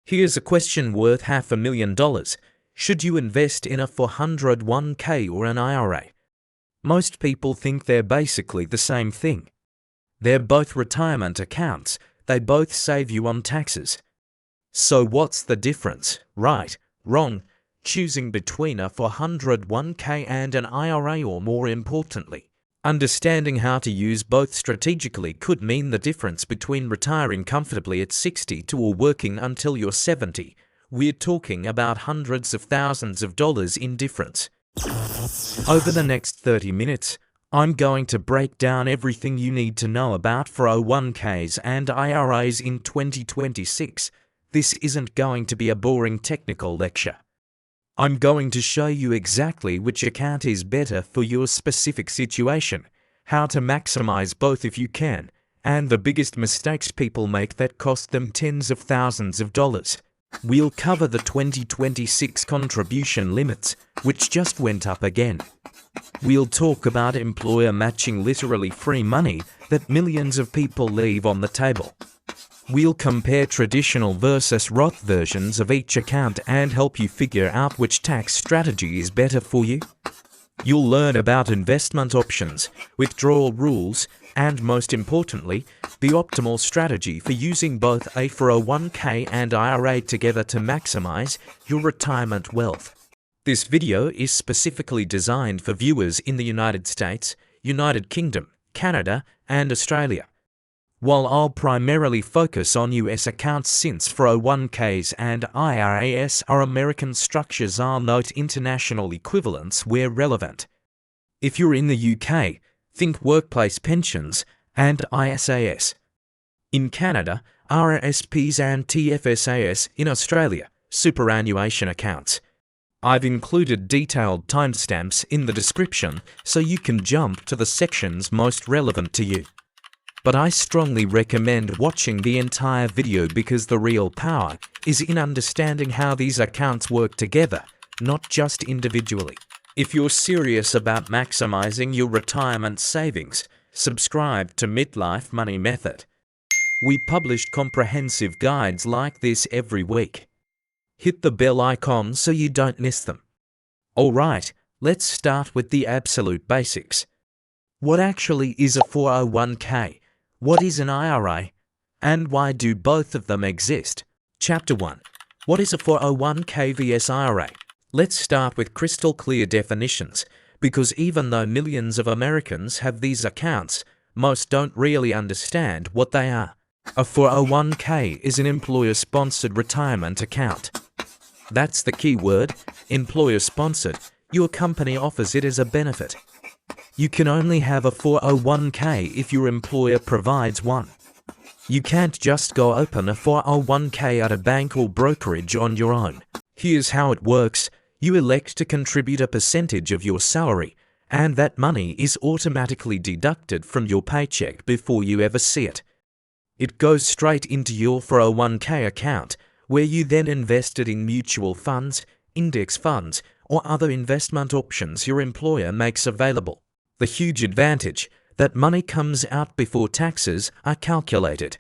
Here's a question worth $500,000. Should you invest in a 401k or an IRA? Most people think they're basically the same thing. They're both retirement accounts. They both save you on taxes. So what's the difference? Right, wrong, choosing between a 401k and an IRA, or more importantly, understanding how to use both strategically could mean the difference between retiring comfortably at 60 or working until you're 70. We're talking about hundreds of thousands of dollars in difference. Over the next 30 minutes, I'm going to break down everything you need to know about 401ks and IRAs in 2026. This isn't going to be a boring technical lecture. I'm going to show you exactly which account is better for your specific situation, how to maximize both if you can, and the biggest mistakes people make that cost them tens of thousands of dollars. We'll cover the 2026 contribution limits, which just went up again. We'll talk about employer matching, literally free money that millions of people leave on the table. We'll compare traditional versus Roth versions of each account and help you figure out which tax strategy is better for you. You'll learn about investment options, withdrawal rules, and most importantly, the optimal strategy for using both a 401k and IRA together to maximize your retirement wealth. This video is specifically designed for viewers in the United States, United Kingdom, Canada, and Australia. While I'll primarily focus on US accounts since 401ks and IRAs are American structures, I'll note international equivalents where relevant. If you're in the UK, think workplace pensions and ISAs. In Canada, RRSPs and TFSAs. In Australia, superannuation accounts. I've included detailed timestamps in the description so you can jump to the sections most relevant to you. But I strongly recommend watching the entire video because the real power is in understanding how these accounts work together, not just individually. If you're serious about maximizing your retirement savings, subscribe to Midlife Money Method. We publish comprehensive guides like this every week. Hit the bell icon so you don't miss them. Alright, let's start with the absolute basics. What actually is a 401k? What is an IRA? And why do both of them exist? Chapter 1. What is a 401k vs IRA? Let's start with crystal clear definitions, because even though millions of Americans have these accounts, most don't really understand what they are. A 401k is an employer-sponsored retirement account. That's the key word, employer-sponsored. Your company offers it as a benefit. You can only have a 401k if your employer provides one. You can't just go open a 401k at a bank or brokerage on your own. Here's how it works. You elect to contribute a percentage of your salary, and that money is automatically deducted from your paycheck before you ever see it. It goes straight into your 401k account, where you then invest it in mutual funds, index funds, or other investment options your employer makes available. The huge advantage, that money comes out before taxes are calculated.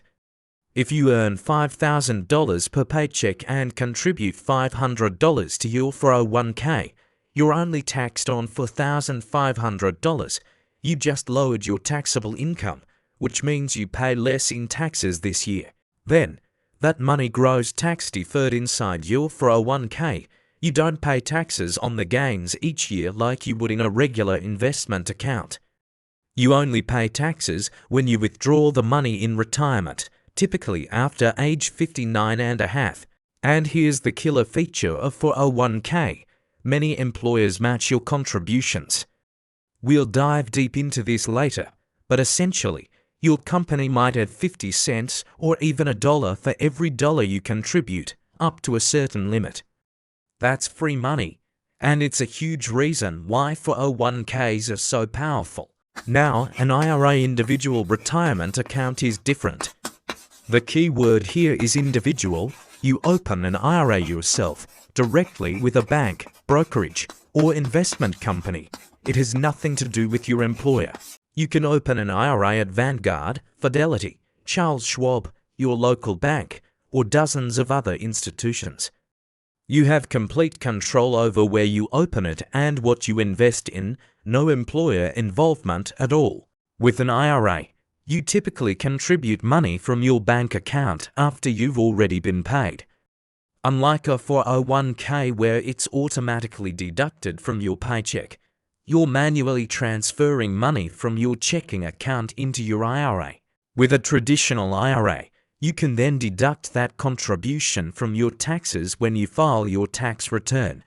If you earn $5,000 per paycheck and contribute $500 to your 401k, you're only taxed on $4,500. You just lowered your taxable income, which means you pay less in taxes this year. Then, that money grows tax-deferred inside your 401k. You don't pay taxes on the gains each year like you would in a regular investment account. You only pay taxes when you withdraw the money in retirement, typically after age 59 and a half. And here's the killer feature of 401k. Many employers match your contributions. We'll dive deep into this later, but essentially, your company might add 50 cents or even $1 for every dollar you contribute, up to a certain limit. That's free money, and it's a huge reason why 401ks are so powerful. Now, an IRA individual retirement account is different. The key word here is individual. You open an IRA yourself, directly with a bank, brokerage, or investment company. It has nothing to do with your employer. You can open an IRA at Vanguard, Fidelity, Charles Schwab, your local bank, or dozens of other institutions. You have complete control over where you open it and what you invest in, no employer involvement at all. With an IRA, you typically contribute money from your bank account after you've already been paid. Unlike a 401k where it's automatically deducted from your paycheck, you're manually transferring money from your checking account into your IRA. With a traditional IRA, you can then deduct that contribution from your taxes when you file your tax return.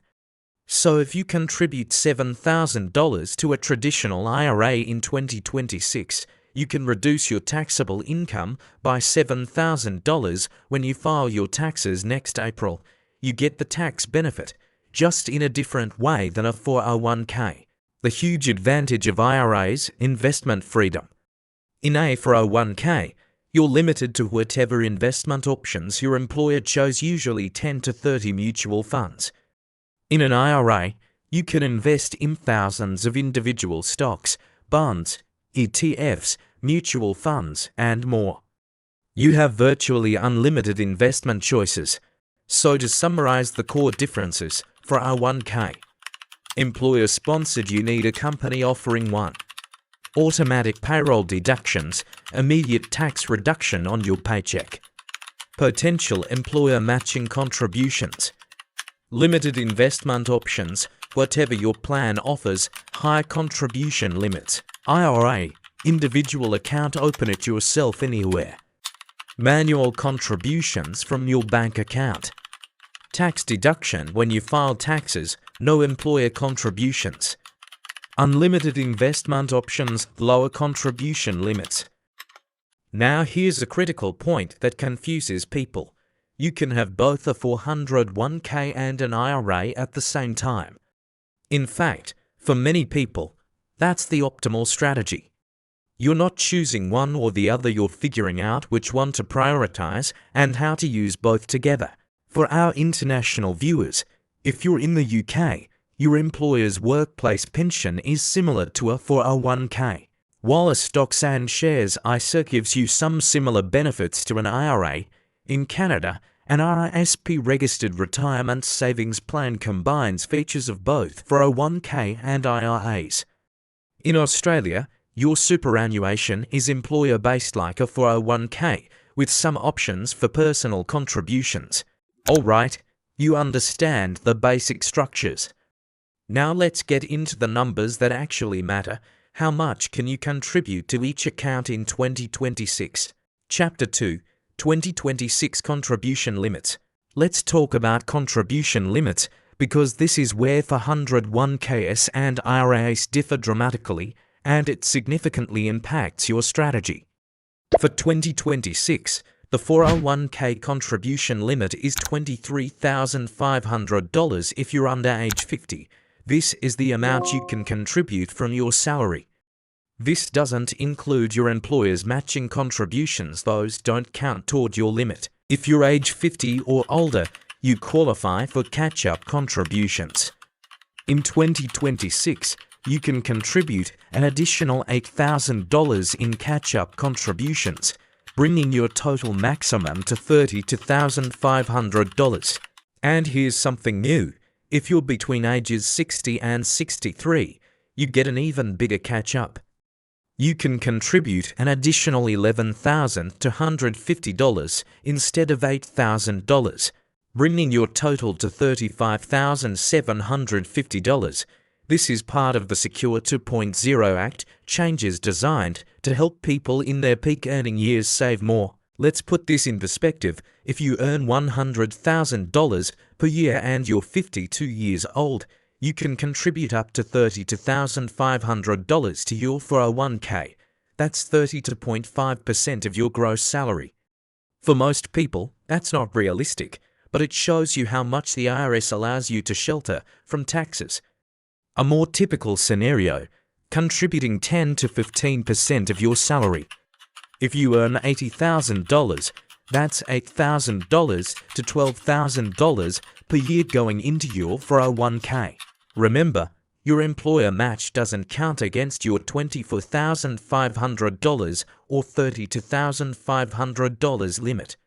So if you contribute $7,000 to a traditional IRA in 2026, you can reduce your taxable income by $7,000 when you file your taxes next April. You get the tax benefit, just in a different way than a 401k. The huge advantage of IRAs: investment freedom. In a 401k, you're limited to whatever investment options your employer chose, usually 10 to 30 mutual funds. In an IRA, you can invest in thousands of individual stocks, bonds, ETFs, mutual funds, and more. You have virtually unlimited investment choices. So to summarize the core differences, for a 401k, employer-sponsored, you need a company offering 1. Automatic payroll deductions, immediate tax reduction on your paycheck. Potential employer matching contributions. Limited investment options, whatever your plan offers, high contribution limits. IRA, individual account, open it yourself anywhere. Manual contributions from your bank account. Tax deduction when you file taxes, no employer contributions. Unlimited investment options, lower contribution limits. Now here's a critical point that confuses people. You can have both a 401k and an IRA at the same time. In fact, for many people, that's the optimal strategy. You're not choosing one or the other, you're figuring out which one to prioritize and how to use both together. For our international viewers, if you're in the UK, your employer's workplace pension is similar to a 401k, while a stocks and shares ISA gives you some similar benefits to an IRA. In Canada, an RSP-registered retirement savings plan combines features of both 401k and IRAs. In Australia, your superannuation is employer-based like a 401k, with some options for personal contributions. Alright, you understand the basic structures. Now let's get into the numbers that actually matter. How much can you contribute to each account in 2026? Chapter 2, 2026 Contribution Limits. Let's talk about contribution limits, because this is where 401ks and IRAs differ dramatically, and it significantly impacts your strategy. For 2026, the 401k contribution limit is $23,500 if you're under age 50. This is the amount you can contribute from your salary. This doesn't include your employer's matching contributions. Those don't count toward your limit. If you're age 50 or older, you qualify for catch-up contributions. In 2026, you can contribute an additional $8,000 in catch-up contributions, bringing your total maximum to $32,500. And here's something new. If you're between ages 60 and 63, you get an even bigger catch-up. You can contribute an additional $11,250 instead of $8,000, bringing your total to $35,750. This is part of the Secure 2.0 Act, changes designed to help people in their peak earning years save more. Let's put this in perspective. If you earn $100,000 per year and you're 52 years old, you can contribute up to $32,500 to your 401k. That's 32.5% of your gross salary. For most people, that's not realistic, but it shows you how much the IRS allows you to shelter from taxes. A more typical scenario, contributing 10 to 15% of your salary. If you earn $80,000, that's $8,000 to $12,000 per year going into your 401k. Remember, your employer match doesn't count against your $24,500 or $32,500 limit.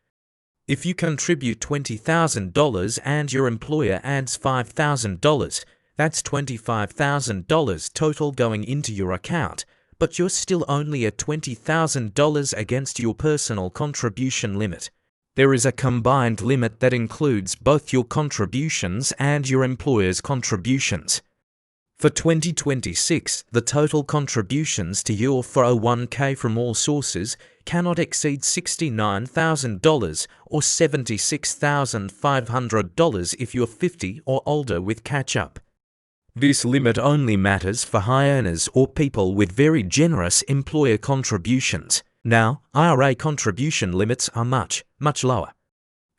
If you contribute $20,000 and your employer adds $5,000, that's $25,000 total going into your account, but you're still only at $20,000 against your personal contribution limit. There is a combined limit that includes both your contributions and your employer's contributions. For 2026, the total contributions to your 401k from all sources cannot exceed $69,000 or $76,500 if you're 50 or older with catch-up. This limit only matters for high earners or people with very generous employer contributions. Now, IRA contribution limits are much lower.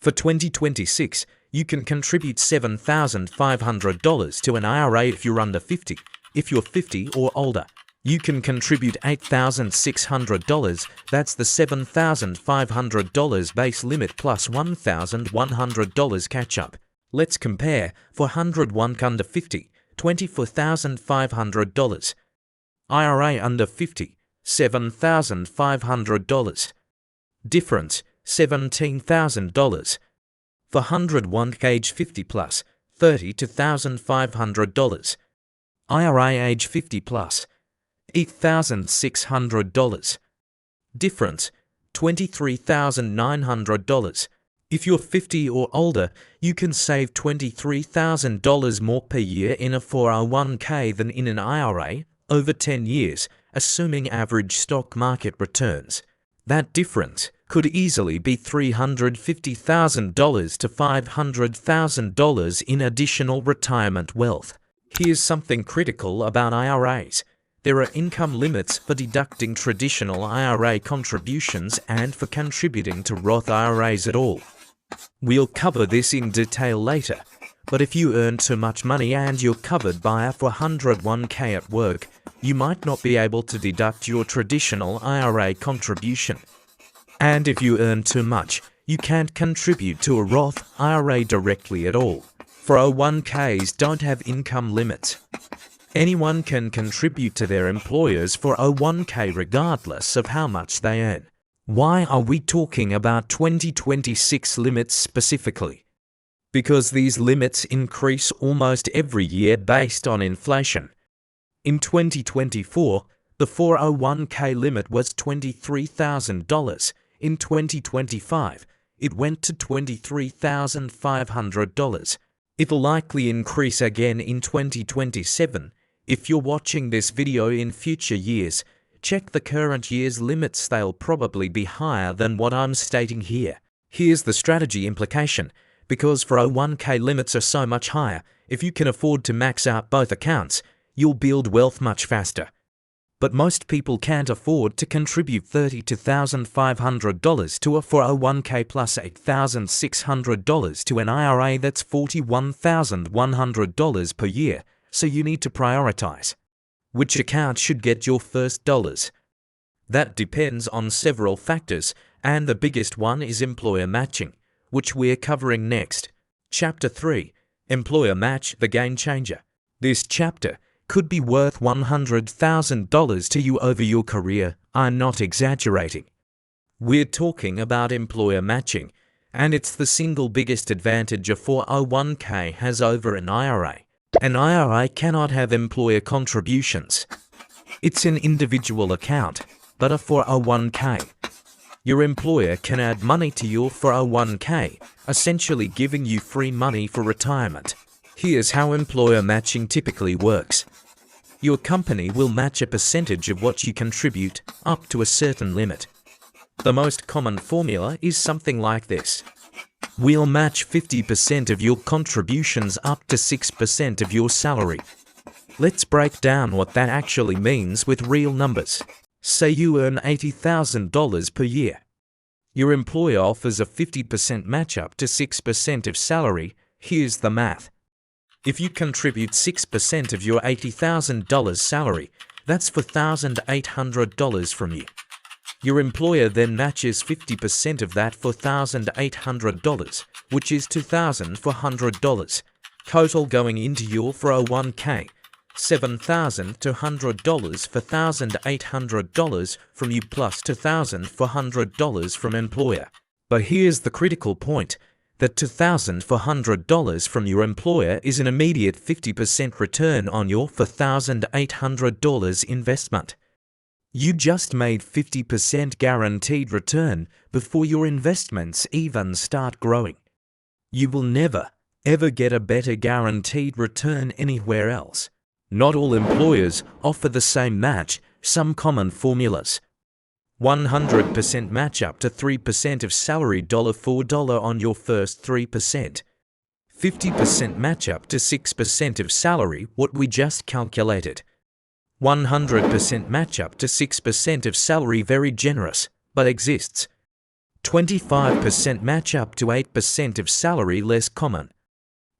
For 2026, you can contribute $7,500 to an IRA if you're under 50. If you're 50 or older, you can contribute $8,600. That's the $7,500 base limit plus $1,100 catch-up. Let's compare. For 101 under 50, $24,500. IRA under 50, $7,500. Difference, $17,000. For 101 age 50 plus, $32,500. IRA age 50 plus, $8,600. Difference, $23,900. If you're 50 or older, you can save $23,000 more per year in a 401k than in an IRA over 10 years, assuming average stock market returns. That difference could easily be $350,000 to $500,000 in additional retirement wealth. Here's something critical about IRAs. There are income limits for deducting traditional IRA contributions and for contributing to Roth IRAs at all. We'll cover this in detail later, but if you earn too much money and you're covered by a 401k at work, you might not be able to deduct your traditional IRA contribution. And if you earn too much, you can't contribute to a Roth IRA directly at all. 401ks don't have income limits. Anyone can contribute to their employer's 401k regardless of how much they earn. Why are we talking about 2026 limits specifically? Because these limits increase almost every year based on inflation. In 2024, the 401k limit was $23,000. In 2025, it went to $23,500. It'll likely increase again in 2027. If you're watching this video in future years, check the current year's limits. They'll probably be higher than what I'm stating here. Here's the strategy implication. Because 401k limits are so much higher, if you can afford to max out both accounts, you'll build wealth much faster. But most people can't afford to contribute $32,500 to a 401k plus $8,600 to an IRA. That's $41,100 per year, so you need to prioritize which account should get your first dollars. That depends on several factors, and the biggest one is employer matching, which we're covering next. Chapter 3, Employer Match, the Game Changer. This chapter could be worth $100,000 to you over your career. I'm not exaggerating. We're talking about employer matching, and it's the single biggest advantage a 401k has over an IRA. An IRA cannot have employer contributions. It's an individual account, but a 401k. Your employer can add money to your 401k, essentially giving you free money for retirement. Here's how employer matching typically works. Your company will match a percentage of what you contribute up to a certain limit. The most common formula is something like this. We'll match 50% of your contributions up to 6% of your salary. Let's break down what that actually means with real numbers. Say you earn $80,000 per year. Your employer offers a 50% match up to 6% of salary. Here's the math. If you contribute 6% of your $80,000 salary, that's $4,800 from you. Your employer then matches 50% of that for $1,800, which is $2,400. Total going into your 401k, $7,200 for $1,800 from you plus $2,400 from employer. But here's the critical point, that $2,400 from your employer is an immediate 50% return on your $4,800 investment. You just made 50% guaranteed return before your investments even start growing. You will never, ever get a better guaranteed return anywhere else. Not all employers offer the same match. Some common formulas: 100% match up to 3% of salary $4 on your first 3%. 50% match up to 6% of salary, what we just calculated. 100% match up to 6% of salary, very generous, but exists. 25% match up to 8% of salary, less common.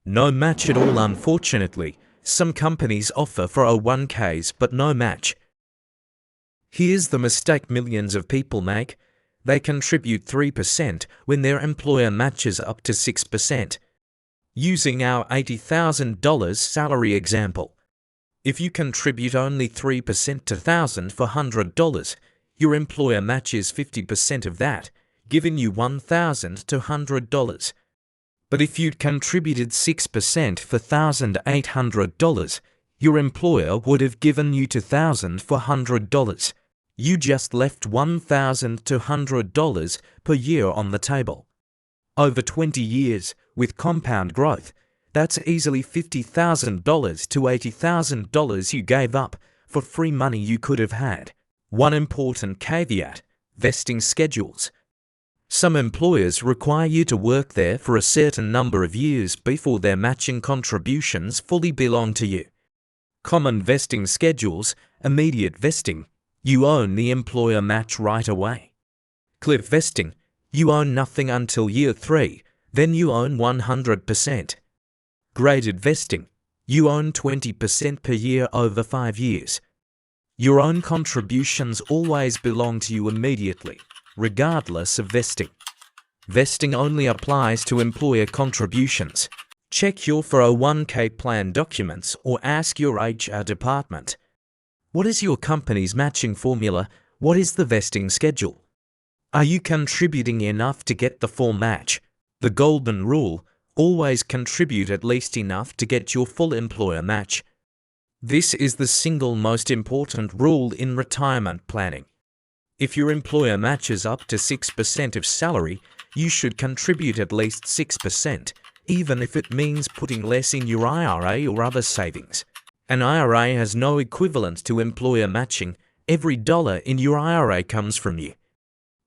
No match at all, unfortunately. Some companies offer 401ks but no match. Here's the mistake millions of people make. They contribute 3% when their employer matches up to 6%. Using our $80,000 salary example, if you contribute only 3% to $1,400, your employer matches 50% of that, giving you $1,200. But if you'd contributed 6% for $1,800, your employer would have given you $2,400. You just left $1,200 per year on the table. Over 20 years, with compound growth, that's easily $50,000 to $80,000 you gave up for free money you could have had. One important caveat: vesting schedules. Some employers require you to work there for a certain number of years before their matching contributions fully belong to you. Common vesting schedules: immediate vesting, you own the employer match right away. Cliff vesting, you own nothing until year 3, then you own 100%. Graded vesting, you own 20% per year over 5 years. Your own contributions always belong to you immediately, regardless of vesting. Vesting only applies to employer contributions. Check your 401k plan documents or ask your HR department. What is your company's matching formula? What is the vesting schedule? Are you contributing enough to get the full match? The golden rule: always contribute at least enough to get your full employer match. This is the single most important rule in retirement planning. If your employer matches up to 6% of salary, you should contribute at least 6%, even if it means putting less in your IRA or other savings. An IRA has no equivalent to employer matching. Every dollar in your IRA comes from you.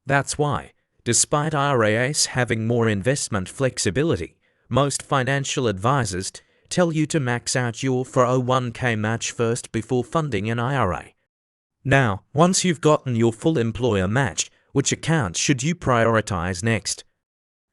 That's why, despite IRAs having more investment flexibility, most financial advisors tell you to max out your 401k match first before funding an IRA. Now, once you've gotten your full employer match, which account should you prioritize next?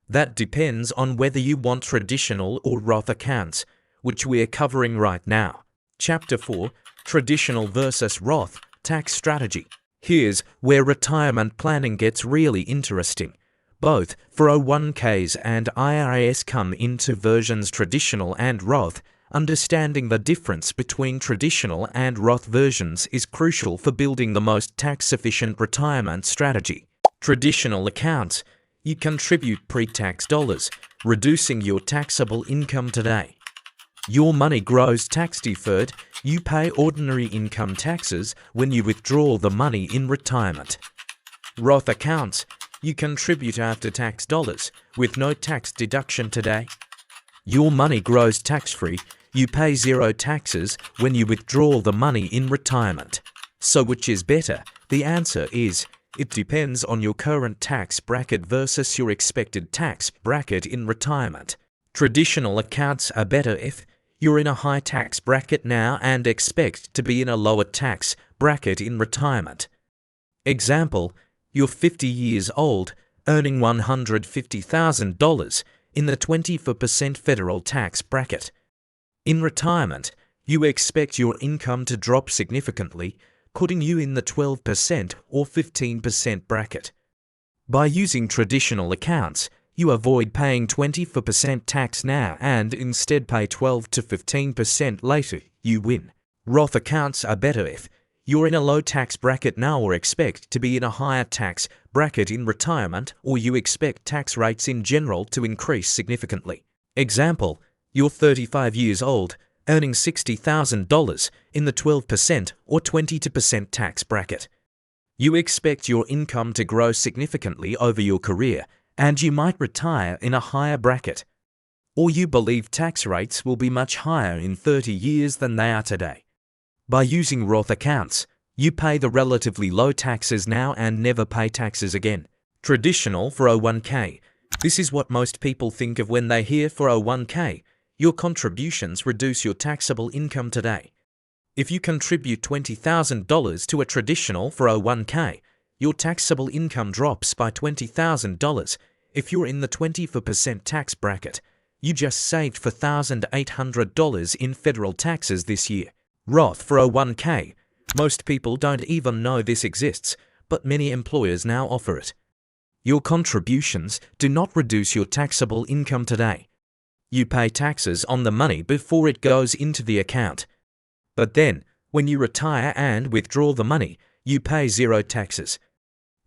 That depends on whether you want traditional or Roth accounts, which we are covering right now. Chapter 4: Traditional versus Roth Tax Strategy. Here's where retirement planning gets really interesting. Both 401ks and IRAs come into versions traditional and Roth. Understanding the difference between traditional and Roth versions is crucial for building the most tax-efficient retirement strategy. Traditional accounts: you contribute pre-tax dollars, reducing your taxable income today. Your money grows tax-deferred. You pay ordinary income taxes when you withdraw the money in retirement. Roth accounts: you contribute after-tax dollars with no tax deduction today. Your money grows tax-free. You pay zero taxes when you withdraw the money in retirement. So which is better? The answer is, it depends on your current tax bracket versus your expected tax bracket in retirement. Traditional accounts are better if you're in a high tax bracket now and expect to be in a lower tax bracket in retirement. Example: you're 50 years old, earning $150,000 in the 24% federal tax bracket. In retirement, you expect your income to drop significantly, putting you in the 12% or 15% bracket. By using traditional accounts, you avoid paying 24% tax now and instead pay 12 to 15% later. You win. Roth accounts are better if you're in a low tax bracket now or expect to be in a higher tax bracket in retirement, or you expect tax rates in general to increase significantly. Example, you're 35 years old, earning $60,000 in the 12% or 22% tax bracket. You expect your income to grow significantly over your career, and you might retire in a higher bracket. Or you believe tax rates will be much higher in 30 years than they are today. By using Roth accounts, you pay the relatively low taxes now and never pay taxes again. Traditional 401k. This is what most people think of when they hear 401k. Your contributions reduce your taxable income today. If you contribute $20,000 to a traditional 401k, your taxable income drops by $20,000. If you're in the 24% tax bracket, you just saved $4,800 in federal taxes this year. Roth 401k. Most people don't even know this exists, but many employers now offer it. Your contributions do not reduce your taxable income today. You pay taxes on the money before it goes into the account. But then, when you retire and withdraw the money, you pay zero taxes.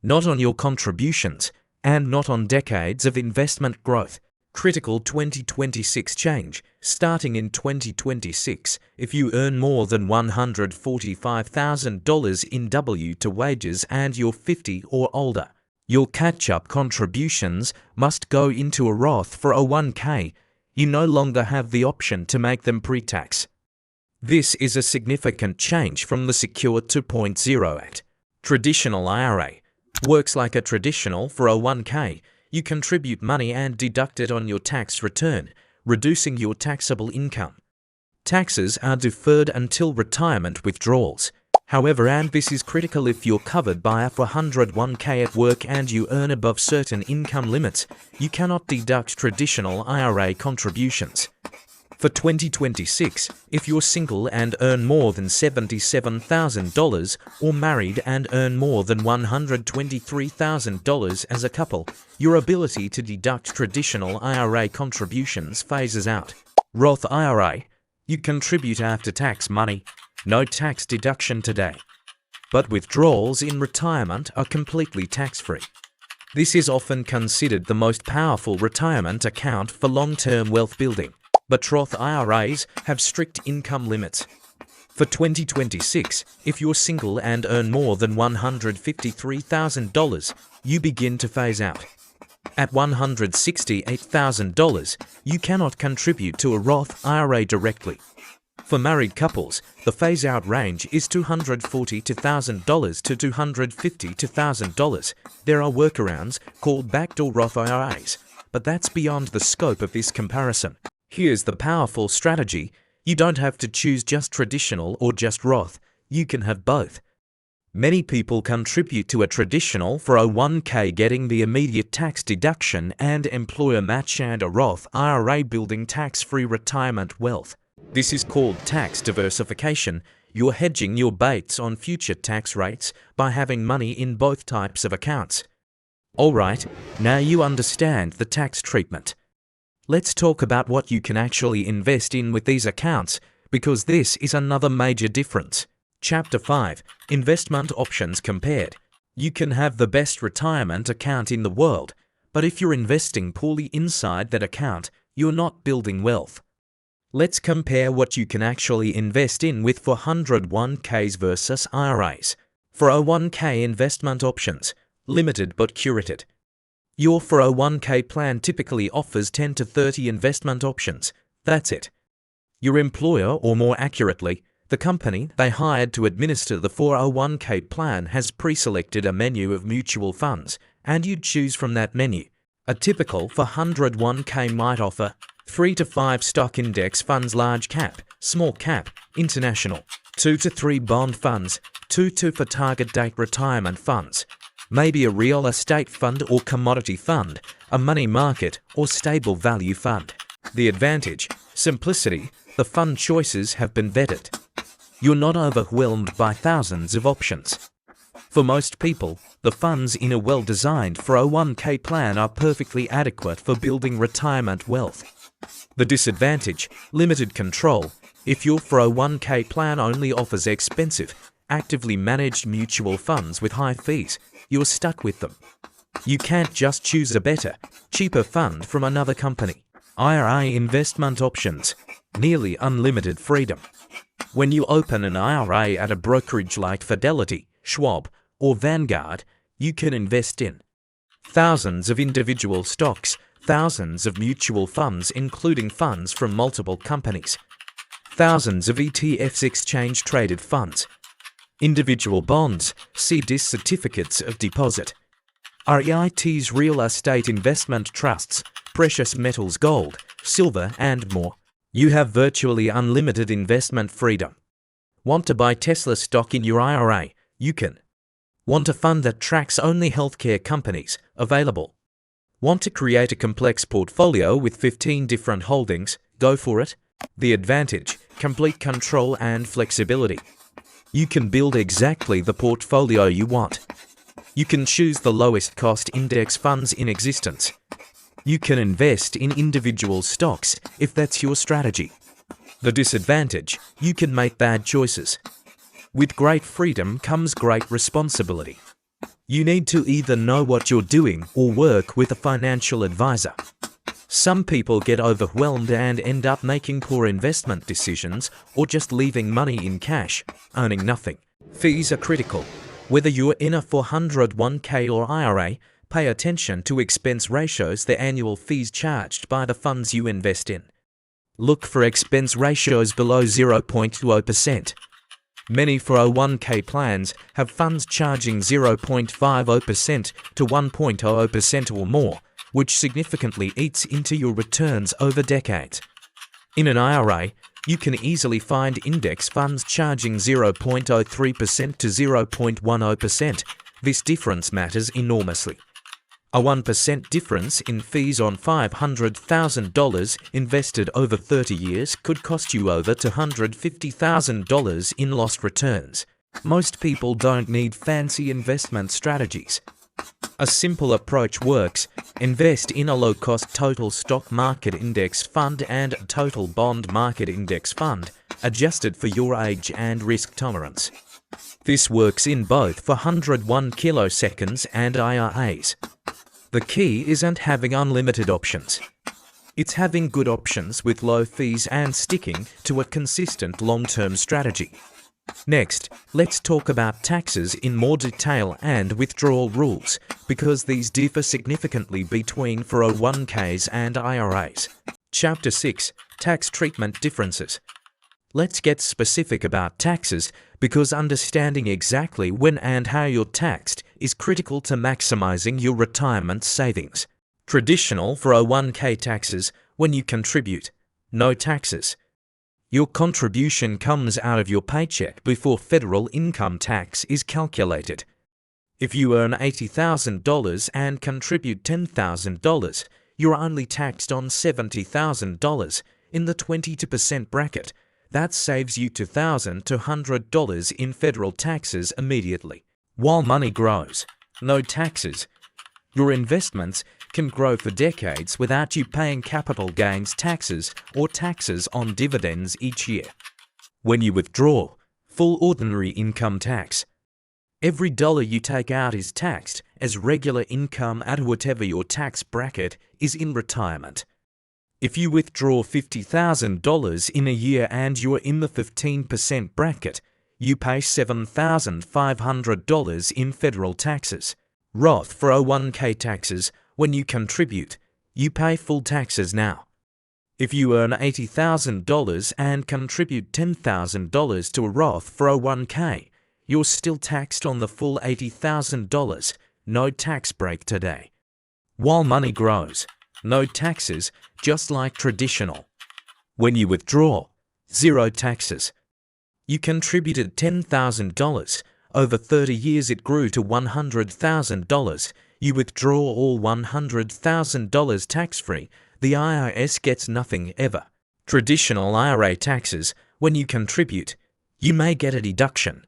Not on your contributions, and not on decades of investment growth. Critical 2026 change. Starting in 2026, if you earn more than $145,000 in W-2 wages and you're 50 or older, your catch-up contributions must go into a Roth 401k. You no longer have the option to make them pre-tax. This is a significant change from the Secure 2.0 Act. Traditional IRA works like a traditional 401k. You contribute money and deduct it on your tax return, reducing your taxable income. Taxes are deferred until retirement withdrawals. However, and this is critical, if you're covered by a 401k at work and you earn above certain income limits, you cannot deduct traditional IRA contributions. For 2026, if you're single and earn more than $77,000 or married and earn more than $123,000 as a couple, your ability to deduct traditional IRA contributions phases out. Roth IRA. You contribute after-tax money. No tax deduction today. But withdrawals in retirement are completely tax-free. This is often considered the most powerful retirement account for long-term wealth building. But Roth IRAs have strict income limits. For 2026, if you're single and earn more than $153,000, you begin to phase out. At $168,000, you cannot contribute to a Roth IRA directly. For married couples, the phase-out range is $242,000 to $250,000. There are workarounds called backdoor Roth IRAs, but that's beyond the scope of this comparison. Here's the powerful strategy. You don't have to choose just traditional or just Roth. You can have both. Many people contribute to a traditional 401k, getting the immediate tax deduction and employer match, and a Roth IRA building tax-free retirement wealth. This is called tax diversification. You're hedging your bets on future tax rates by having money in both types of accounts. Alright, now you understand the tax treatment. Let's talk about what you can actually invest in with these accounts, because this is another major difference. Chapter 5. Investment Options Compared. You can have the best retirement account in the world, but if you're investing poorly inside that account, you're not building wealth. Let's compare what you can actually invest in with 401ks versus IRAs. 401k investment options. Limited but curated. Your 401k plan typically offers 10 to 30 investment options. That's it. Your employer, or more accurately, the company they hired to administer the 401k plan, has pre-selected a menu of mutual funds, and you choose from that menu. A typical 401k might offer 3 to 5 stock index funds, large cap, small cap, international, 2 to 3 bond funds, 2 to 4 target date retirement funds, maybe a real estate fund or commodity fund, a money market or stable value fund. The advantage: simplicity. The fund choices have been vetted. You're not overwhelmed by thousands of options. For most people, the funds in a well-designed 401k plan are perfectly adequate for building retirement wealth. The disadvantage: limited control. If your 401k plan only offers expensive, actively managed mutual funds with high fees, you're stuck with them. You can't just choose a better, cheaper fund from another company. IRA investment options. Nearly unlimited freedom. When you open an IRA at a brokerage like Fidelity, Schwab, or Vanguard, you can invest in thousands of individual stocks, thousands of mutual funds including funds from multiple companies, thousands of ETFs exchange-traded funds, individual bonds, CDS certificates of deposit, REITs real estate investment trusts, precious metals gold, silver and more. You have virtually unlimited investment freedom. Want to buy Tesla stock in your IRA? You can. Want a fund that tracks only healthcare companies? Available. Want to create a complex portfolio with 15 different holdings? Go for it. The advantage: complete control and flexibility. You can build exactly the portfolio you want. You can choose the lowest cost index funds in existence. You can invest in individual stocks if that's your strategy. The disadvantage: you can make bad choices. With great freedom comes great responsibility. You need to either know what you're doing or work with a financial advisor. Some people get overwhelmed and end up making poor investment decisions or just leaving money in cash, earning nothing. Fees are critical. Whether you're in a 401k or IRA, pay attention to expense ratios, the annual fees charged by the funds you invest in. Look for expense ratios below 0.20%. Many 401k plans have funds charging 0.50% to 1.00% or more, which significantly eats into your returns over decades. In an IRA, you can easily find index funds charging 0.03% to 0.10%. This difference matters enormously. A 1% difference in fees on $500,000 invested over 30 years could cost you over $250,000 in lost returns. Most people don't need fancy investment strategies. A simple approach works. Invest in a low-cost total stock market index fund and a total bond market index fund, adjusted for your age and risk tolerance. This works in both 401 kiloseconds and IRAs. The key isn't having unlimited options. It's having good options with low fees and sticking to a consistent long-term strategy. Next, let's talk about taxes in more detail and withdrawal rules, because these differ significantly between 401ks and IRAs. Chapter 6: Tax Treatment Differences. Let's get specific about taxes, because understanding exactly when and how you're taxed is critical to maximizing your retirement savings. Traditional 401k taxes: when you contribute, no taxes. Your contribution comes out of your paycheck before federal income tax is calculated. If you earn $80,000 and contribute $10,000, you're only taxed on $70,000 in the 22% bracket. That saves you $2,200 in federal taxes immediately. While money grows, no taxes. Your investments can grow for decades without you paying capital gains taxes or taxes on dividends each year. When you withdraw, full ordinary income tax. Every dollar you take out is taxed as regular income at whatever your tax bracket is in retirement. If you withdraw $50,000 in a year and you're in the 15% bracket, you pay $7,500 in federal taxes. Roth 401k taxes: when you contribute, you pay full taxes now. If you earn $80,000 and contribute $10,000 to a Roth 401k, you're still taxed on the full $80,000. No tax break today. While money grows, no taxes, just like traditional. When you withdraw, zero taxes. You contributed $10,000. Over 30 years it grew to $100,000. You withdraw all $100,000 tax-free. The IRS gets nothing ever. Traditional IRA taxes: when you contribute, you may get a deduction.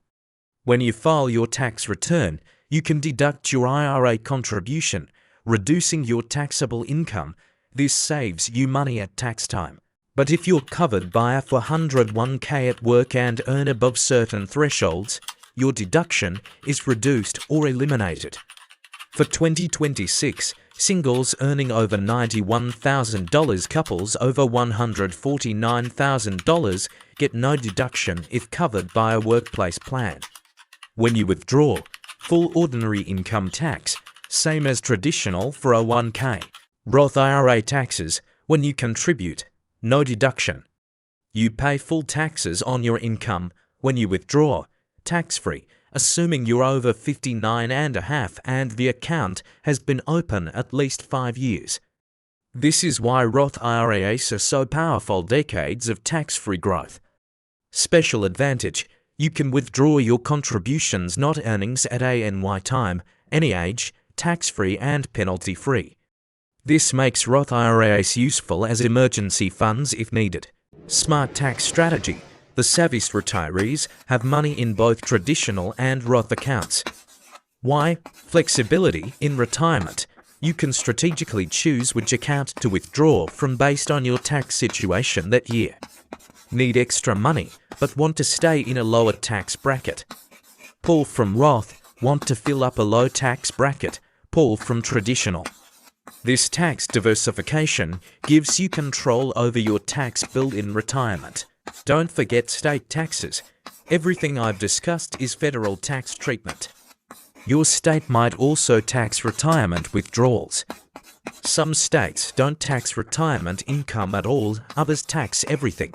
When you file your tax return, you can deduct your IRA contribution, reducing your taxable income. This saves you money at tax time. But if you're covered by a 401k at work and earn above certain thresholds, your deduction is reduced or eliminated. For 2026, singles earning over $91,000, couples over $149,000 get no deduction if covered by a workplace plan. When you withdraw, full ordinary income tax, same as traditional 401k. Roth IRA taxes, when you contribute, no deduction. You pay full taxes on your income when you withdraw, tax-free, assuming you're over 59.5 and the account has been open at least 5 years. This is why Roth IRAs are so powerful: decades of tax-free growth. Special advantage: you can withdraw your contributions, not earnings, at any time, any age, tax-free and penalty-free. This makes Roth IRAs useful as emergency funds if needed. Smart tax strategy: the savviest retirees have money in both traditional and Roth accounts. Why? Flexibility in retirement. You can strategically choose which account to withdraw from based on your tax situation that year. Need extra money but want to stay in a lower tax bracket? Pull from Roth. Want to fill up a low tax bracket? Pull from traditional. This tax diversification gives you control over your tax bill in retirement. Don't forget state taxes. Everything I've discussed is federal tax treatment. Your state might also tax retirement withdrawals. Some states don't tax retirement income at all, others tax everything.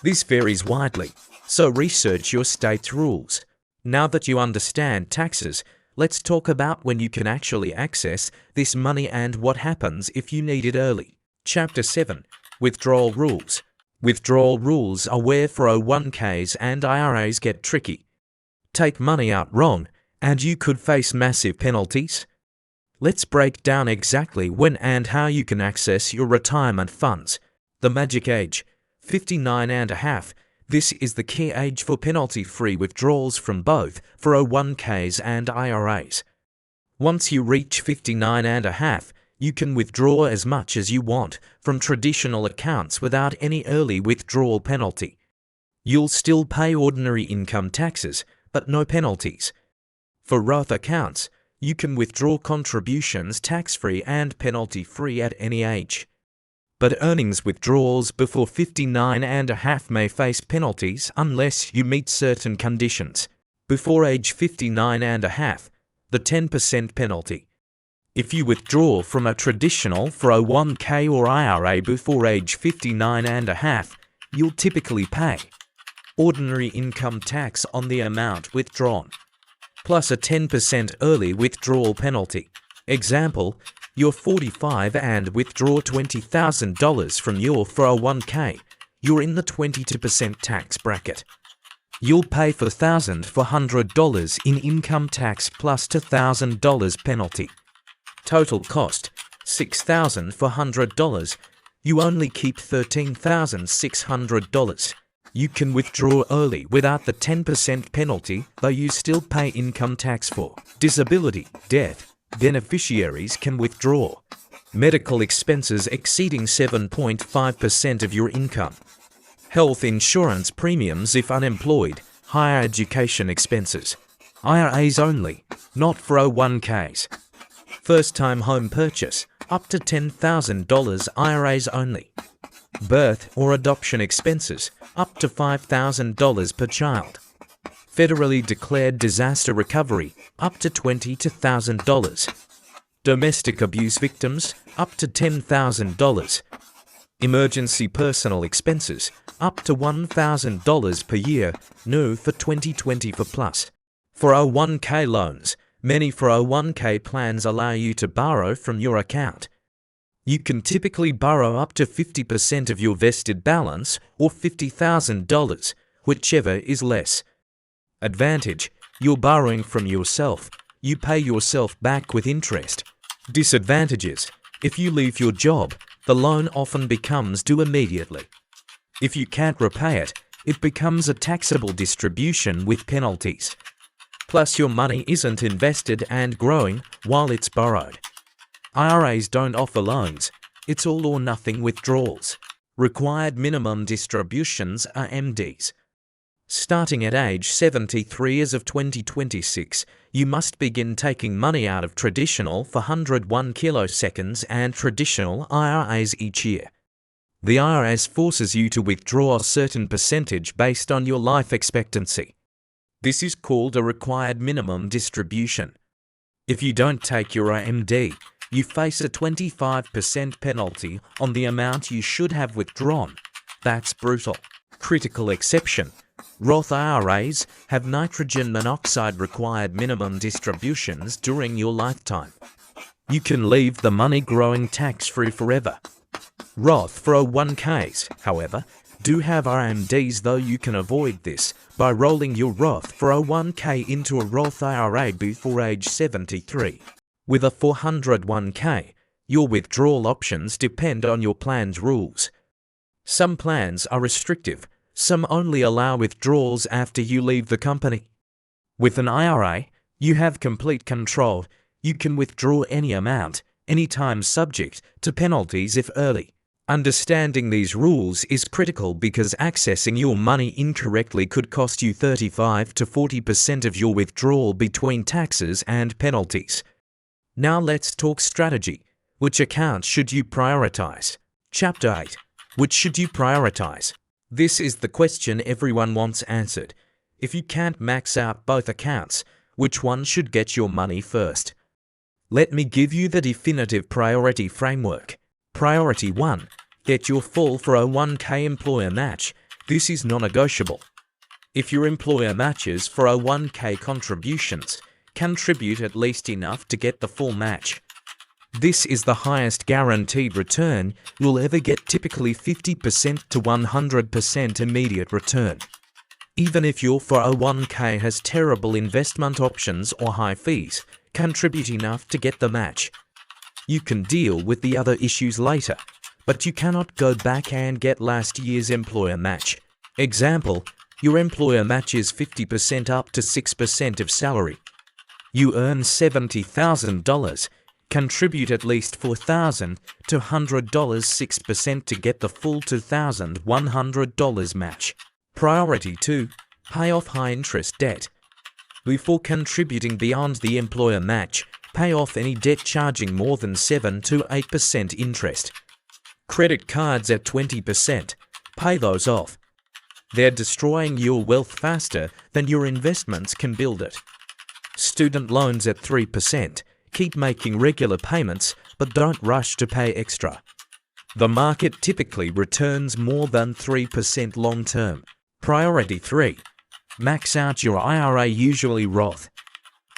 This varies widely, so research your state's rules. Now that you understand taxes, let's talk about when you can actually access this money and what happens if you need it early. Chapter 7. Withdrawal Rules. Withdrawal rules are where 401ks and IRAs get tricky. Take money out wrong, and you could face massive penalties. Let's break down exactly when and how you can access your retirement funds. The magic age, 59.5. This is the key age for penalty-free withdrawals from both 401ks and IRAs. Once you reach 59.5, you can withdraw as much as you want from traditional accounts without any early withdrawal penalty. You'll still pay ordinary income taxes, but no penalties. For Roth accounts, you can withdraw contributions tax-free and penalty-free at any age. But earnings withdrawals before 59.5 may face penalties unless you meet certain conditions. Before age 59.5, the 10% penalty. If you withdraw from a traditional 401k or IRA before age 59.5, you'll typically pay ordinary income tax on the amount withdrawn, plus a 10% early withdrawal penalty. Example: you're 45 and withdraw $20,000 from your 401k, you're in the 22% tax bracket. You'll pay $1,400 in income tax plus $2,000 penalty. Total cost, $6,400. You only keep $13,600. You can withdraw early without the 10% penalty, though you still pay income tax for disability, death. Beneficiaries can withdraw medical expenses exceeding 7.5% of your income, health insurance premiums if unemployed, higher education expenses. IRAs only, not 401ks. First-time home purchase, up to $10,000, IRAs only. Birth or adoption expenses, up to $5,000 per child. Federally declared disaster recovery, up to $20,000. Domestic abuse victims, up to $10,000. Emergency personal expenses, up to $1,000 per year, new for 2024 plus. 401k loans, many 401k plans allow you to borrow from your account. You can typically borrow up to 50% of your vested balance or $50,000, whichever is less. Advantage: you're borrowing from yourself. You pay yourself back with interest. Disadvantages: if you leave your job, the loan often becomes due immediately. If you can't repay it, it becomes a taxable distribution with penalties. Plus, your money isn't invested and growing while it's borrowed. IRAs don't offer loans. It's all or nothing withdrawals. Required minimum distributions are MDs. Starting at age 73 as of 2026, you must begin taking money out of traditional 401 kiloseconds and traditional IRAs each year. The IRS forces you to withdraw a certain percentage based on your life expectancy. This is called a required minimum distribution. If you don't take your IMD, you face a 25% penalty on the amount you should have withdrawn. That's brutal. Critical exception. Roth IRAs have nitrogen monoxide required minimum distributions during your lifetime. You can leave the money growing tax-free forever. Roth 401ks, however, do have IMDs, though you can avoid this by rolling your Roth 401k into a Roth IRA before age 73. With a 401k, your withdrawal options depend on your plan's rules. Some plans are restrictive. Some only allow withdrawals after you leave the company. With an IRA, you have complete control. You can withdraw any amount, anytime, subject to penalties if early. Understanding these rules is critical because accessing your money incorrectly could cost you 35 to 40% of your withdrawal between taxes and penalties. Now let's talk strategy. Which accounts should you prioritize? Chapter 8. Which should you prioritize? This is the question everyone wants answered. If you can't max out both accounts, which one should get your money first? Let me give you the definitive priority framework. Priority 1. Get your full 401k employer match. This is non-negotiable. If your employer matches 401k contributions, contribute at least enough to get the full match. This is the highest guaranteed return you'll ever get, typically 50% to 100% immediate return. Even if your 401k has terrible investment options or high fees, contribute enough to get the match. You can deal with the other issues later, but you cannot go back and get last year's employer match. Example, your employer matches 50% up to 6% of salary. You earn $70,000. Contribute at least $4,000 to $100, 6% to get the full $2,100 match. Priority 2. Pay off high-interest debt. Before contributing beyond the employer match, pay off any debt charging more than 7 to 8% interest. Credit cards at 20%. Pay those off. They're destroying your wealth faster than your investments can build it. Student loans at 3%. Keep making regular payments, but don't rush to pay extra. The market typically returns more than 3% long term. Priority 3. Max out your IRA, usually Roth.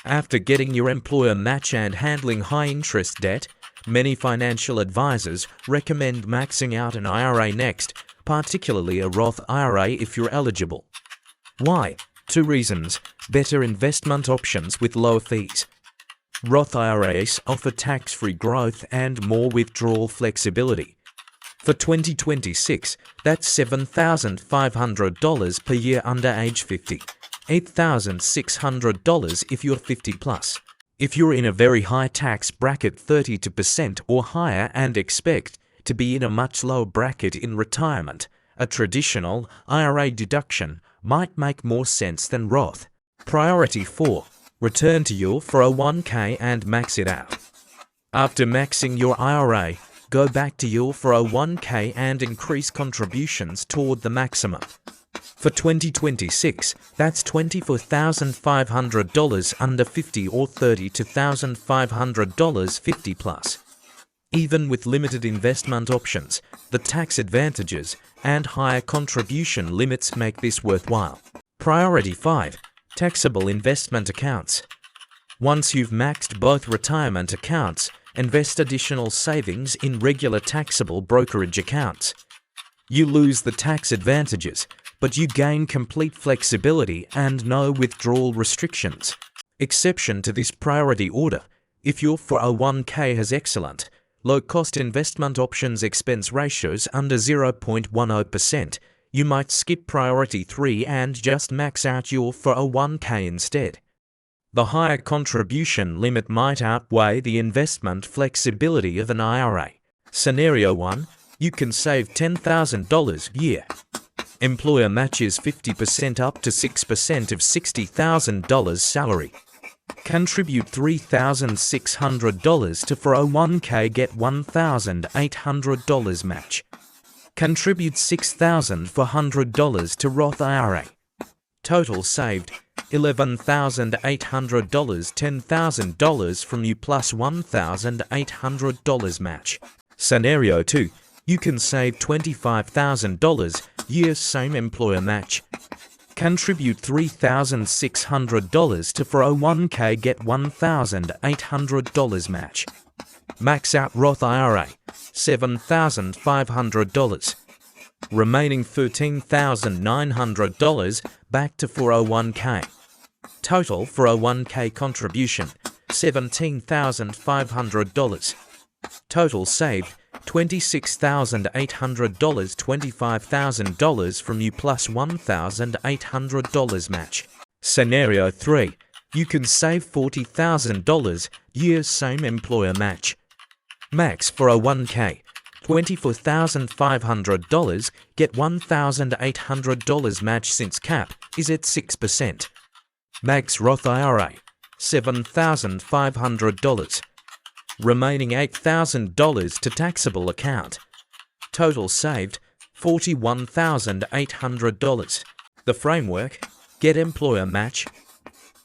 After getting your employer match and handling high-interest debt, many financial advisors recommend maxing out an IRA next, particularly a Roth IRA if you're eligible. Why? 2 reasons. Better investment options with low fees. Roth IRAs offer tax-free growth and more withdrawal flexibility. For 2026, that's $7,500 per year under age 50, $8,600 if you're 50 plus. If you're in a very high tax bracket, 32% or higher, and expect to be in a much lower bracket in retirement, a traditional IRA deduction might make more sense than Roth. Priority 4. Return to your 401k and max it out. After maxing your IRA, go back to your 401k and increase contributions toward the maximum. For 2026, that's $24,500 under 50 or $32,500 50 plus. Even with limited investment options, the tax advantages and higher contribution limits make this worthwhile. Priority 5. Taxable investment accounts. Once you've maxed both retirement accounts, invest additional savings in regular taxable brokerage accounts. You lose the tax advantages, but you gain complete flexibility and no withdrawal restrictions. Exception to this priority order: if your 401k has excellent, low-cost investment options expense ratios under 0.10%, you might skip priority 3 and just max out your 401k instead. The higher contribution limit might outweigh the investment flexibility of an IRA. Scenario 1. You can save $10,000 a year. Employer matches 50% up to 6% of $60,000 salary. Contribute $3,600 to 401k, get $1,800 match. Contribute $6,400 to Roth IRA. Total saved $11,800, $10,000 from you plus $1,800 match. Scenario 2. You can save $25,000, year same employer match. Contribute $3,600 to 401k, get $1,800 match. Max out Roth IRA, $7,500. Remaining $13,900 back to 401k. Total 401k contribution, $17,500. Total saved, $26,800, $25,000 from you plus $1,800 match. Scenario 3. You can save $40,000, year same employer match. Max 401k, $24,500, get $1,800 match since cap is at 6%. Max Roth IRA, $7,500. Remaining $8,000 to taxable account. Total saved, $41,800. The framework: get employer match,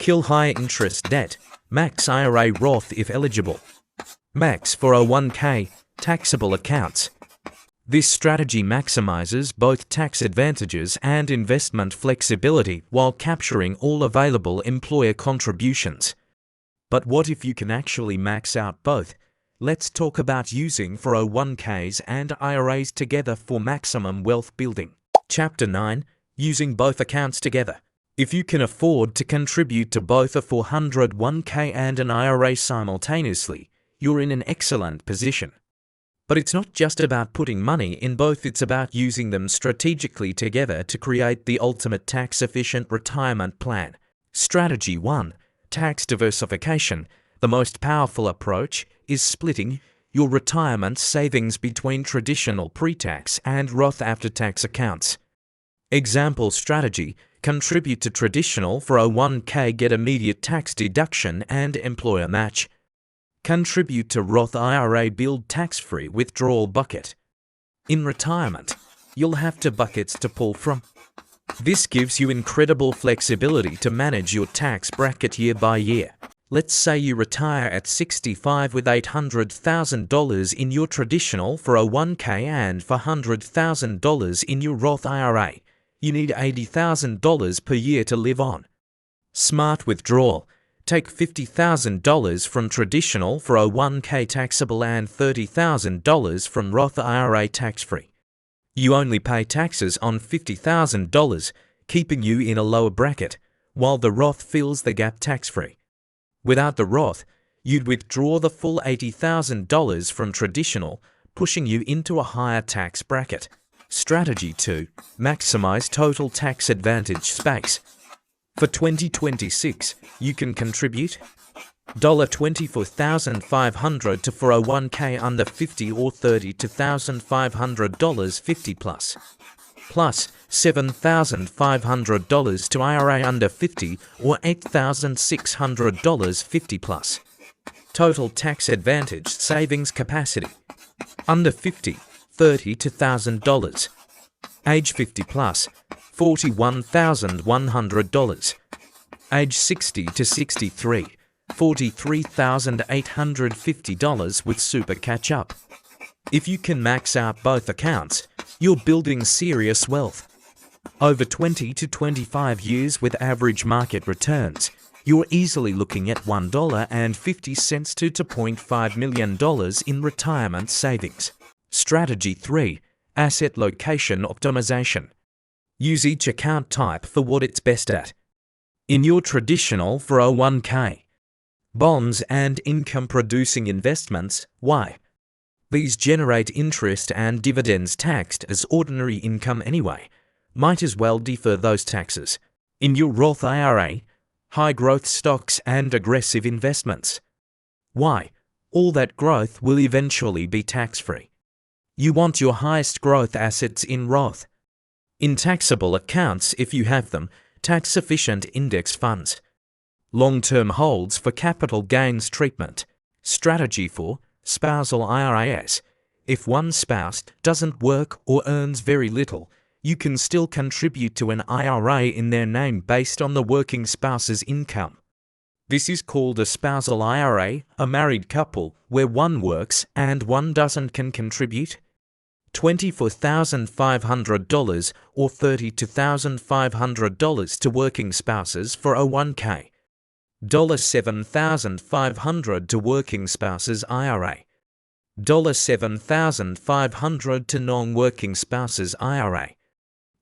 kill high interest debt, max IRA Roth if eligible, max 401k, taxable accounts. This strategy maximizes both tax advantages and investment flexibility while capturing all available employer contributions. But what if you can actually max out both? Let's talk about using 401ks and IRAs together for maximum wealth building. Chapter 9. Using both accounts together. If you can afford to contribute to both a 401k and an IRA simultaneously, you're in an excellent position. But it's not just about putting money in both, it's about using them strategically together to create the ultimate tax-efficient retirement plan. Strategy 1. Tax diversification. The most powerful approach is splitting your retirement savings between traditional pre-tax and Roth after-tax accounts. Example strategy: contribute to traditional 401k, get immediate tax deduction and employer match. Contribute to Roth IRA, build tax-free withdrawal bucket. In retirement, you'll have two buckets to pull from. This gives you incredible flexibility to manage your tax bracket year by year. Let's say you retire at 65 with $800,000 in your traditional 401k and $400,000 in your Roth IRA. You need $80,000 per year to live on. Smart withdrawal. Take $50,000 from traditional 401k taxable and $30,000 from Roth IRA tax-free. You only pay taxes on $50,000, keeping you in a lower bracket, while the Roth fills the gap tax-free. Without the Roth, you'd withdraw the full $80,000 from traditional, pushing you into a higher tax bracket. Strategy 2. Maximize total tax advantage space. For 2026, you can contribute $24,500 to 401k under 50 or $32,500 50 plus $7,500 to IRA under 50 or $8,600 50 plus. Total tax advantage savings capacity: under 50, $32,000. Age 50 plus, $41,100. Age 60 to 63, $43,850 with super catch-up. If you can max out both accounts, you're building serious wealth. Over 20 to 25 years with average market returns, you're easily looking at $1.50 to $2.5 million in retirement savings. Strategy 3. Asset location optimization. Use each account type for what it's best at. In your traditional 401k, bonds and income-producing investments, why? These generate interest and dividends taxed as ordinary income anyway. Might as well defer those taxes. In your Roth IRA, high-growth stocks and aggressive investments. Why? All that growth will eventually be tax-free. You want your highest growth assets in Roth. In taxable accounts, if you have them, tax-efficient index funds. Long-term holds for capital gains treatment. Strategy 4. Spousal IRAs. If one spouse doesn't work or earns very little, you can still contribute to an IRA in their name based on the working spouse's income. This is called a spousal IRA. A married couple, where one works and one doesn't, can contribute $24,500 or $32,500 to working spouses for 401k, $7,500 to working spouses IRA, $7,500 to non-working spouses IRA.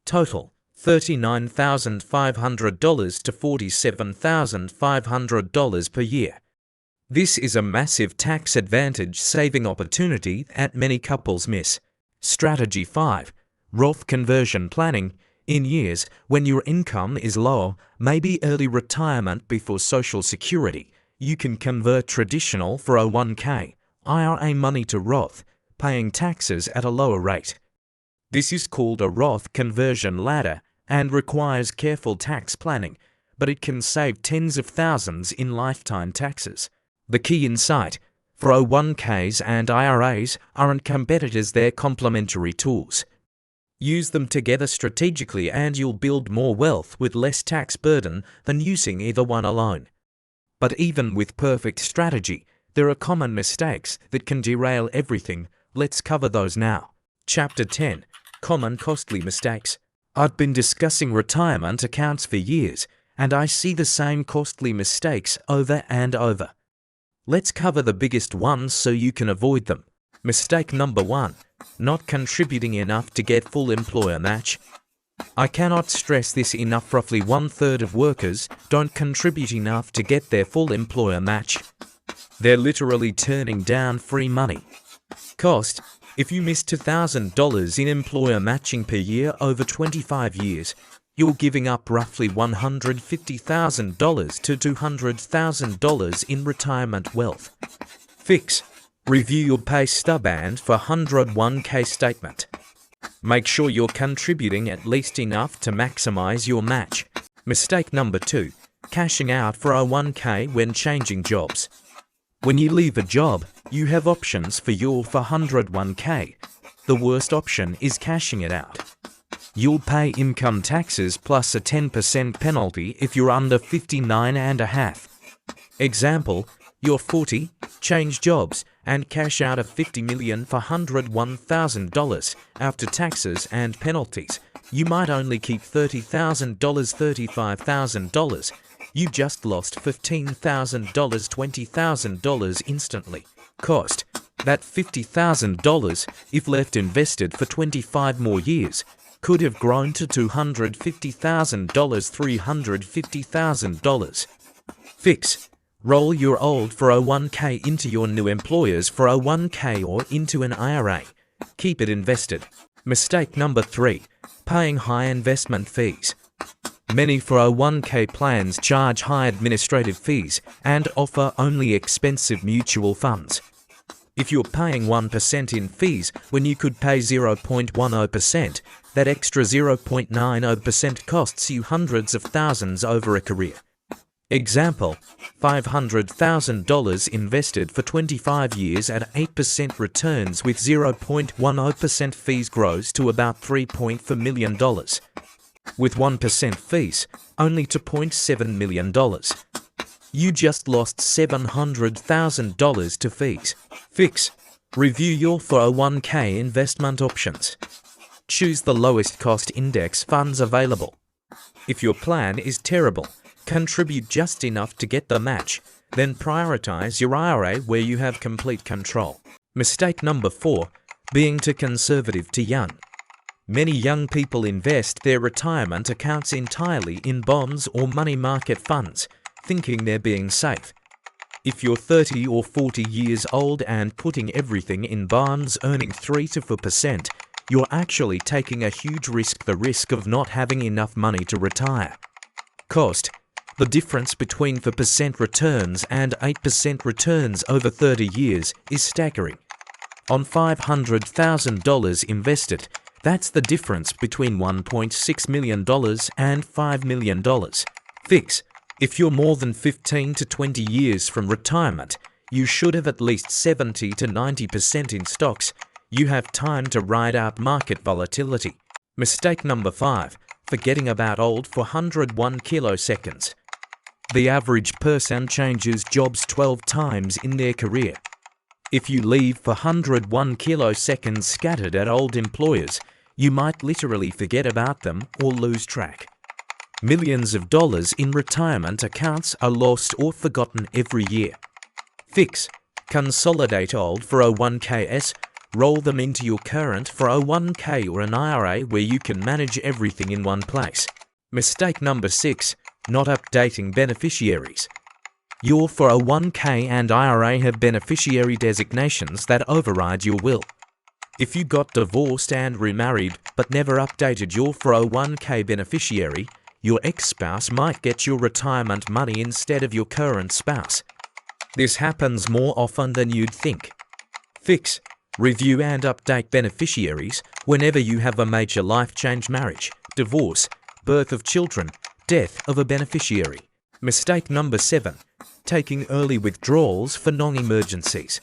Total $39,500 to $47,500 per year. This is a massive tax advantage saving opportunity that many couples miss. Strategy 5. Roth conversion planning. In years when your income is low, maybe early retirement before Social Security, you can convert traditional 401k, IRA money to Roth, paying taxes at a lower rate. This is called a Roth conversion ladder and requires careful tax planning, but it can save tens of thousands in lifetime taxes. The key insight: 401ks and IRAs aren't competitors, they're complementary tools. Use them together strategically and you'll build more wealth with less tax burden than using either one alone. But even with perfect strategy, there are common mistakes that can derail everything. Let's cover those now. Chapter 10. Common costly mistakes. I've been discussing retirement accounts for years, and I see the same costly mistakes over and over. Let's cover the biggest ones so you can avoid them. Mistake number 1. Not contributing enough to get full employer match. I cannot stress this enough. Roughly 1/3 of workers don't contribute enough to get their full employer match. They're literally turning down free money. Cost: if you miss $2,000 in employer matching per year over 25 years, you're giving up roughly $150,000 to $200,000 in retirement wealth. Fix: review your pay stub and for 101k statement. Make sure you're contributing at least enough to maximize your match. Mistake number 2. Cashing out for 401k when changing jobs. When you leave a job, you have options for your 401k. The worst option is cashing it out. You'll pay income taxes plus a 10% penalty if you're under 59.5. Example: you're 40, change jobs, and cash out of $50 million for $101,000 after taxes and penalties. You might only keep $30,000, $35,000. You just lost $15,000, $20,000 instantly. Cost: that $50,000, if left invested for 25 more years, could have grown to $250,000, $350,000. Fix: roll your old 401k into your new employer's 401k or into an IRA. Keep it invested. Mistake number 3. Paying high investment fees. Many 401k plans charge high administrative fees and offer only expensive mutual funds. If you're paying 1% in fees when you could pay 0.10%, that extra 0.90% costs you hundreds of thousands over a career. Example: $500,000 invested for 25 years at 8% returns with 0.10% fees grows to about $3.4 million. With 1% fees, only to $0.7 million. You just lost $700,000 to fees. Fix: review your 401k investment options. Choose the lowest cost index funds available. If your plan is terrible, contribute just enough to get the match, then prioritize your IRA where you have complete control. Mistake number 4. Being too conservative too young. Many young people invest their retirement accounts entirely in bonds or money market funds, thinking they're being safe. If you're 30 or 40 years old and putting everything in bonds earning 3 to 4%, you're actually taking a huge risk, the risk of not having enough money to retire. Cost: the difference between 4% returns and 8% returns over 30 years is staggering. On $500,000 invested, That's the difference between $1.6 million and $5 million. Fix. If you're more than 15 to 20 years from retirement, you should have at least 70 to 90% in stocks. You have time to ride out market volatility. Mistake number 5. Forgetting about old for 101 kiloseconds. The average person changes jobs 12 times in their career. If you leave for 101 kiloseconds scattered at old employers, you might literally forget about them or lose track. Millions of dollars in retirement accounts are lost or forgotten every year. Fix. Consolidate old 401ks, roll them into your current 401k or an IRA where you can manage everything in one place. Mistake number 6. Not updating beneficiaries. Your 401k and IRA have beneficiary designations that override your will. If you got divorced and remarried but never updated your 401k beneficiary, your ex-spouse might get your retirement money instead of your current spouse. This happens more often than you'd think. Fix. Review and update beneficiaries whenever you have a major life change, marriage, divorce, birth of children, death of a beneficiary. Mistake number 7. Taking early withdrawals for non-emergencies.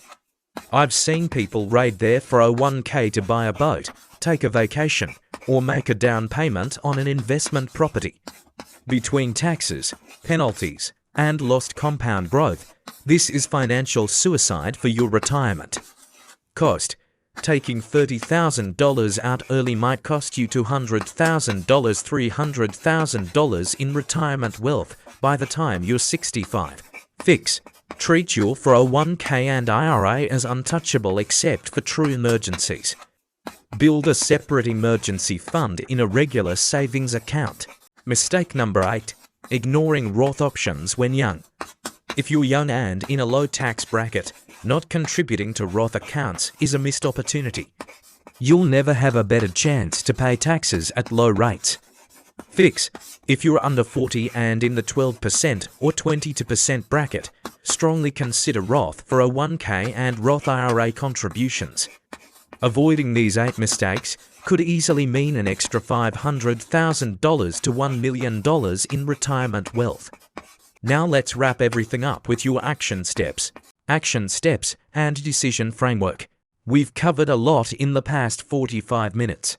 I've seen people raid their 401k to buy a boat, take a vacation, or make a down payment on an investment property. Between taxes, penalties, and lost compound growth, this is financial suicide for your retirement. Cost. Taking $30,000 out early might cost you $200,000, $300,000 in retirement wealth by the time you're 65. Fix. Treat your 401k and IRA as untouchable except for true emergencies. Build a separate emergency fund in a regular savings account. Mistake number 8. Ignoring Roth options when young. If you're young and in a low tax bracket, not contributing to Roth accounts is a missed opportunity. You'll never have a better chance to pay taxes at low rates. Fix. If you're under 40 and in the 12% or 22% bracket, strongly consider Roth 401k and Roth IRA contributions. Avoiding these 8 mistakes could easily mean an extra $500,000 to $1 million in retirement wealth. Now let's wrap everything up with your action steps and decision framework. We've covered a lot in the past 45 minutes.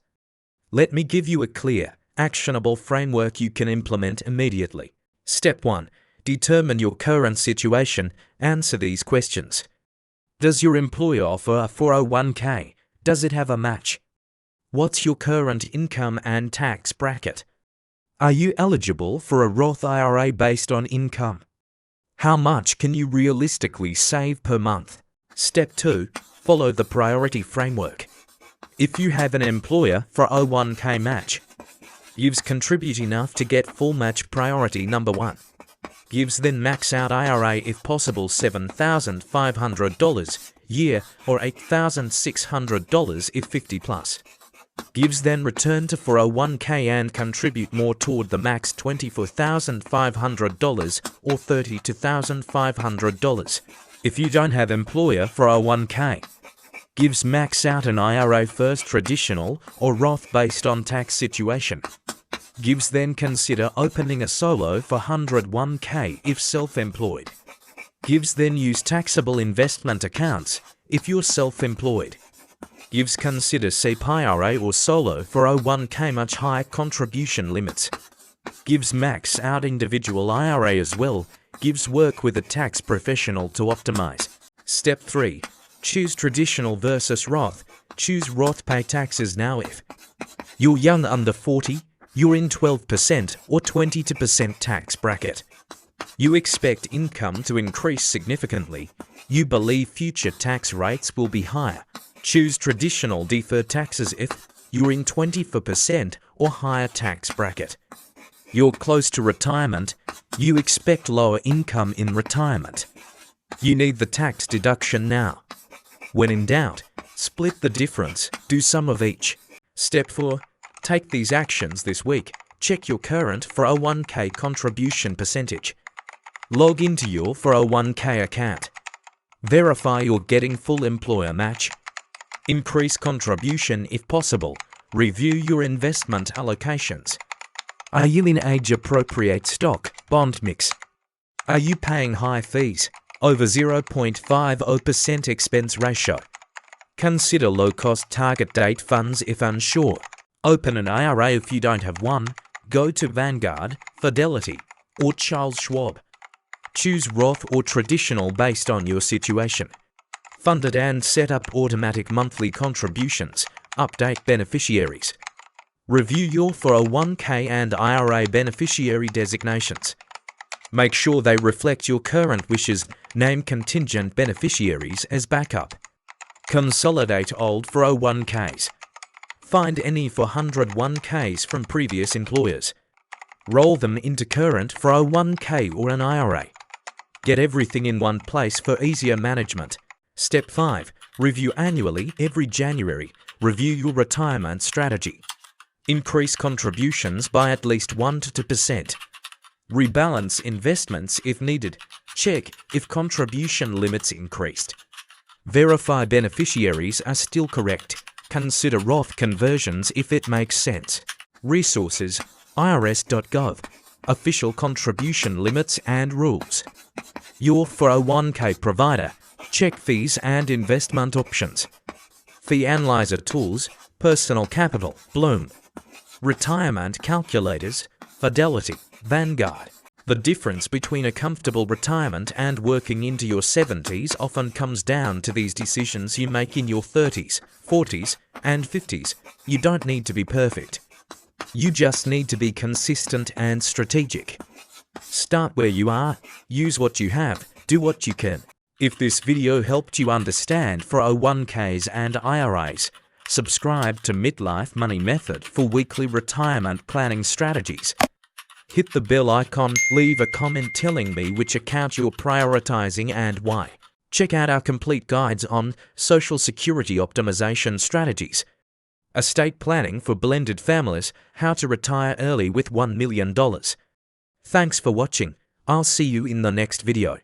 Let me give you a clear, actionable framework you can implement immediately. Step 1. Determine your current situation. Answer these questions. Does your employer offer a 401k? Does it have a match? What's your current income and tax bracket? Are you eligible for a Roth IRA based on income? How much can you realistically save per month? Step 2. Follow the priority framework. If you have an employer 401k match, gives contribute enough to get full match priority number 1. Gives then max out IRA if possible $7,500 year or $8,600 if 50 plus. Gives then return to 401k and contribute more toward the max $24,500 or $32,500 if you don't have employer 401k. Gives max out an IRA first traditional or Roth based on tax situation. Gives then consider opening a solo for 101k if self-employed. Gives then use taxable investment accounts if you're self-employed. Gives consider SEP IRA or solo for 401k much higher contribution limits. Gives max out individual IRA as well. Gives work with a tax professional to optimize. Step 3. Choose traditional versus Roth. Choose Roth, pay taxes now if you're young under 40, you're in 12% or 22% tax bracket. You expect income to increase significantly. You believe future tax rates will be higher. Choose traditional deferred taxes if you're in 24% or higher tax bracket. You're close to retirement. You expect lower income in retirement. You need the tax deduction now. When in doubt, split the difference, do some of each. Step 4. Take these actions this week. Check your current 401k contribution percentage. Log into your 401k account. Verify you're getting full employer match. Increase contribution if possible. Review your investment allocations. Are you in age-appropriate stock, bond mix? Are you paying high fees, over 0.50% expense ratio? Consider low-cost target date funds if unsure. Open an IRA if you don't have one. Go to Vanguard, Fidelity, or Charles Schwab. Choose Roth or traditional based on your situation. Fund it and set up automatic monthly contributions. Update beneficiaries. Review your 401k and IRA beneficiary designations. Make sure they reflect your current wishes. Name contingent beneficiaries as backup. Consolidate old 401ks. Find any 401ks from previous employers. Roll them into current 401k or an IRA. Get everything in one place for easier management. Step 5. Review annually every January. Review your retirement strategy. Increase contributions by at least 1 to 2%. Rebalance investments if needed. Check if contribution limits increased. Verify beneficiaries are still correct. Consider Roth conversions if it makes sense. Resources: irs.gov. Official contribution limits and rules. Your 401k provider. Check fees and investment options. Fee analyzer tools: Personal Capital, Bloom. Retirement calculators: Fidelity, Vanguard. The difference between a comfortable retirement and working into your 70s often comes down to these decisions you make in your 30s, 40s, and 50s. You don't need to be perfect. You just need to be consistent and strategic. Start where you are, use what you have, do what you can. If this video helped you understand 401ks and IRAs, subscribe to Midlife Money Method for weekly retirement planning strategies. Hit the bell icon, leave a comment telling me which account you're prioritizing and why. Check out our complete guides on Social Security optimization strategies, estate planning for blended families, how to retire early with $1 million. Thanks for watching. I'll see you in the next video.